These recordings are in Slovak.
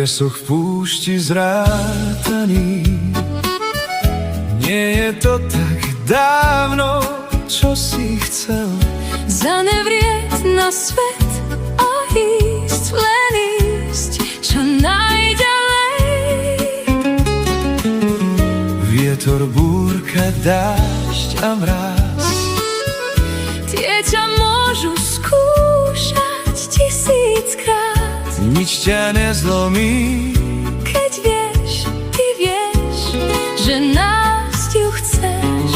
piesoch v púšti zrátaný. Nie je to tak dávno, čo si chcel zanevrieť na svet a ísť, len ísť čo najďalej. Vietor, búrka, dážď a mráz, tie ťa môžu skúšať 1000-krát. nič ťa nezlomí, Keď vieš, ty vieš, že nájsť ju chceš.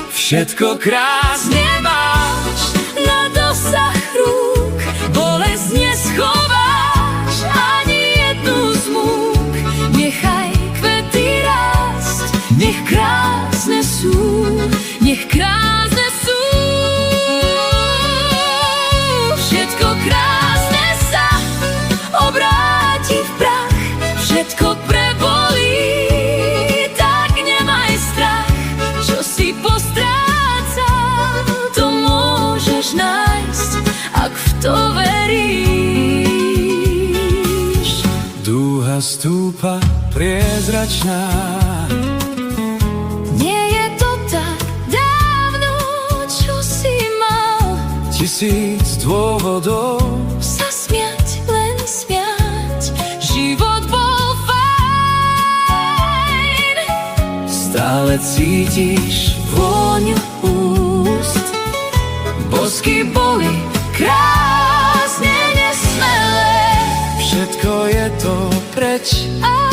všetko krásne Nemáš na dosah rúk, bolesť neschováš ani jednu z múk. Nechaj kvety rásť, nech krásne sú, nech krásne sú. Všetko krásne sa obráti v prach, všetko prebolí, tak nemaj strach. Čo si postrácal, to môžeš nájsť, ak v to veríš. dúha stúpa priezračná. Nie je to tak dávno, čo si mal 1000 dôvodov, sa smiať, len smiať. Život bol fajn, stále cítiš vôňu úst. bosky boli, Krásne, nesmelé, všetko je to preč. a